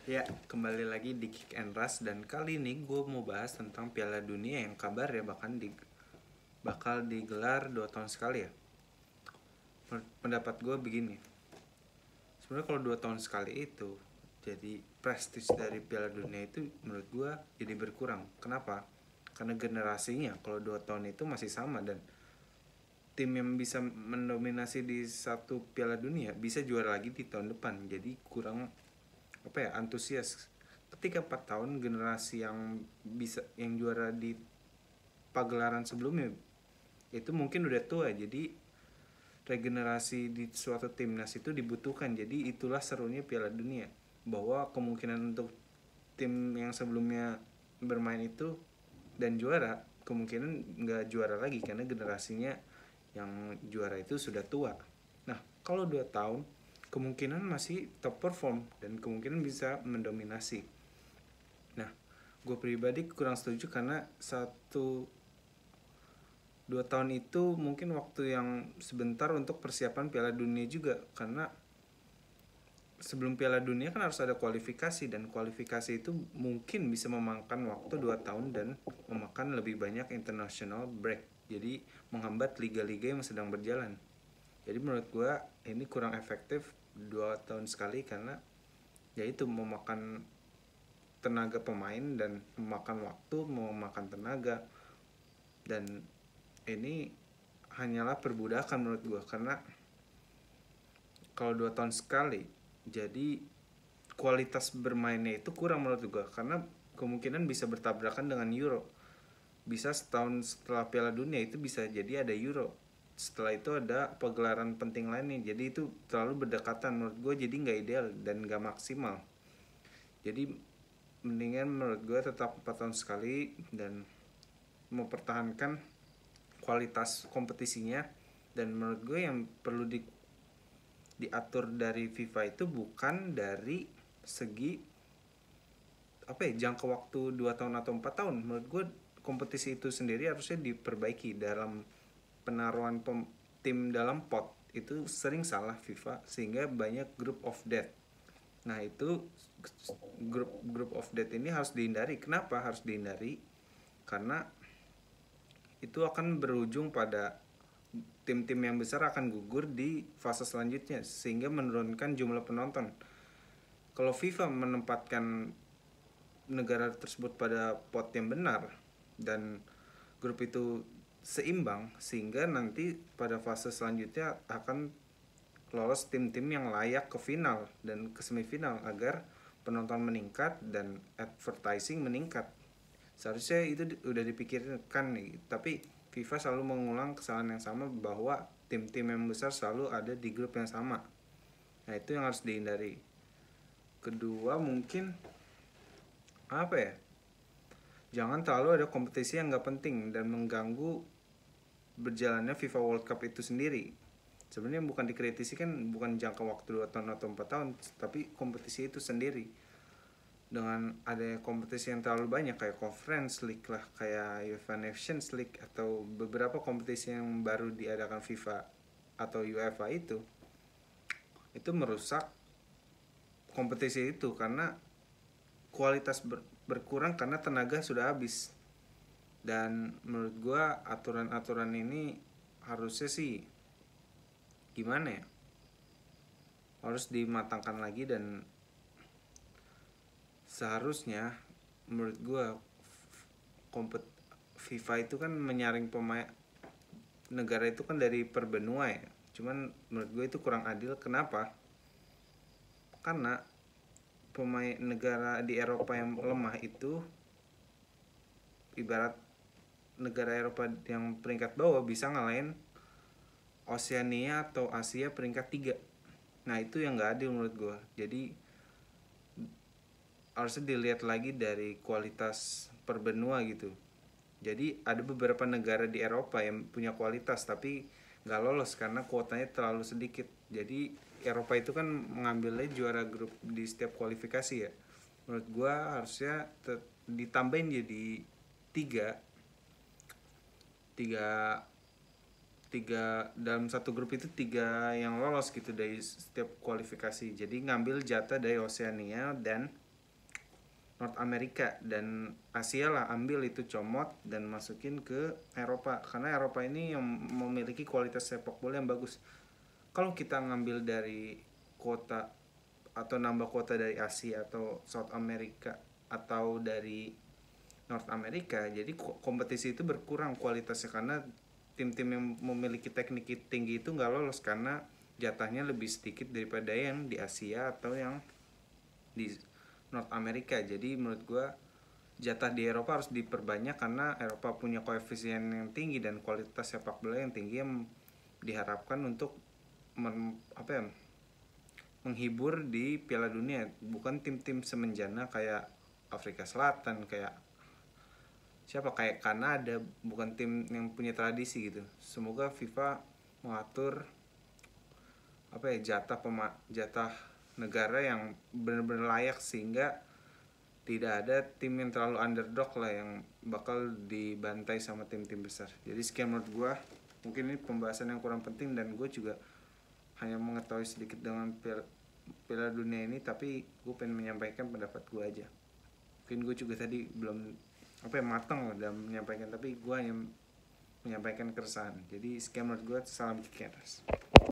Ya, kembali lagi di Kick and Rush dan kali ini gue mau bahas tentang Piala Dunia yang kabar ya bakal digelar 2 tahun sekali ya. Pendapat gue begini, sebenarnya kalau 2 tahun sekali itu jadi prestis dari Piala Dunia itu menurut gue jadi berkurang. Kenapa? Karena generasinya kalau 2 tahun itu masih sama dan tim yang bisa mendominasi di satu Piala Dunia bisa juara lagi di tahun depan. Jadi kurang antusias. Ketika 4 tahun generasi yang juara di pagelaran sebelumnya itu mungkin udah tua, jadi regenerasi di suatu timnas itu dibutuhkan. Jadi itulah serunya Piala Dunia, bahwa kemungkinan untuk tim yang sebelumnya bermain itu dan juara kemungkinan nggak juara lagi karena generasinya yang juara itu sudah tua. Nah, kalau 2 tahun kemungkinan masih top perform dan kemungkinan bisa mendominasi. Nah, gue pribadi kurang setuju karena 2 tahun itu mungkin waktu yang sebentar untuk persiapan Piala Dunia juga, karena sebelum Piala Dunia kan harus ada kualifikasi dan kualifikasi itu mungkin bisa memakan waktu 2 tahun dan memakan lebih banyak international break, jadi menghambat liga-liga yang sedang berjalan. Jadi menurut gue ini kurang efektif 2 tahun sekali karena yaitu memakan tenaga pemain dan memakan waktu, memakan tenaga, dan ini hanyalah perbudakan menurut gue. Karena kalau 2 tahun sekali jadi kualitas bermainnya itu kurang menurut gue, karena kemungkinan bisa bertabrakan dengan Euro. Bisa setahun setelah Piala Dunia itu bisa jadi ada Euro, setelah itu ada pagelaran penting lainnya, jadi itu terlalu berdekatan menurut gue, jadi nggak ideal dan nggak maksimal. Jadi mendingan menurut gue tetap 4 tahun sekali dan mempertahankan kualitas kompetisinya. Dan menurut gue yang perlu diatur dari FIFA itu bukan dari segi jangka waktu 2 tahun atau 4 tahun. Menurut gue kompetisi itu sendiri harusnya diperbaiki. Dalam penaruhan tim dalam pot itu sering salah FIFA sehingga banyak group of death. Nah, itu group of death ini harus dihindari. Kenapa harus dihindari? Karena itu akan berujung pada tim-tim yang besar akan gugur di fase selanjutnya sehingga menurunkan jumlah penonton. Kalau FIFA menempatkan negara tersebut pada pot yang benar dan grup itu seimbang, sehingga nanti pada fase selanjutnya akan lolos tim-tim yang layak ke final dan ke semifinal agar penonton meningkat dan advertising meningkat. Seharusnya itu udah dipikirkan nih, tapi FIFA selalu mengulang kesalahan yang sama, bahwa tim-tim yang besar selalu ada di grup yang sama. Nah, itu yang harus dihindari. Kedua, mungkin jangan terlalu ada kompetisi yang gak penting dan mengganggu berjalannya FIFA World Cup itu sendiri. Sebenarnya bukan dikritisi kan, bukan jangka waktu 2 tahun atau 4 tahun, tapi kompetisi itu sendiri. Dengan adanya kompetisi yang terlalu banyak kayak Conference League lah, kayak UEFA Nations League, atau beberapa kompetisi yang baru diadakan FIFA atau UEFA itu merusak kompetisi itu karena kualitas berkurang karena tenaga sudah habis. Dan menurut gue aturan-aturan ini harusnya sih gimana ya, harus dimatangkan lagi. Dan seharusnya menurut gue FIFA itu kan menyaring pemain negara itu kan dari per benua ya. Cuman menurut gue itu kurang adil. Kenapa? Karena pemain negara di Eropa yang lemah itu, ibarat negara Eropa yang peringkat bawah bisa ngalahin Oceania atau Asia peringkat 3. Nah, itu yang gak adil menurut gue. Jadi harusnya dilihat lagi dari kualitas per benua gitu. Jadi ada beberapa negara di Eropa yang punya kualitas tapi gak lolos karena kuotanya terlalu sedikit. Jadi Eropa itu kan mengambilnya juara grup di setiap kualifikasi ya. Menurut gue harusnya ditambahin jadi 3 tiga tiga dalam satu grup itu 3 yang lolos gitu dari setiap kualifikasi. Jadi ngambil jatah dari Oceania dan North Amerika dan Asia lah, ambil itu comot dan masukin ke Eropa, karena Eropa ini yang memiliki kualitas sepak bola yang bagus. Kalau kita ngambil dari kota atau nambah kota dari Asia atau South America atau dari North America, jadi kompetisi itu berkurang kualitasnya, karena tim-tim yang memiliki teknik tinggi itu nggak lolos karena jatahnya lebih sedikit daripada yang di Asia atau yang di North America. Jadi menurut gue jatah di Eropa harus diperbanyak karena Eropa punya koefisien yang tinggi dan kualitas sepak bola yang tinggi yang diharapkan untuk menghibur di Piala Dunia, bukan tim-tim semenjana kayak Afrika Selatan, kayak Kanada, bukan tim yang punya tradisi gitu. Semoga FIFA mengatur jatah negara yang benar-benar layak, sehingga tidak ada tim yang terlalu underdog lah yang bakal dibantai sama tim-tim besar. Jadi sekian menurut gue, mungkin ini pembahasan yang kurang penting dan gue juga hanya mengetahui sedikit dengan Piala Dunia ini, tapi gue pengen menyampaikan pendapat gue aja. Mungkin gue juga tadi belum matang dalam menyampaikan, tapi gue hanya menyampaikan keresahan. Jadi sekian menurut gue, salam Kikeras.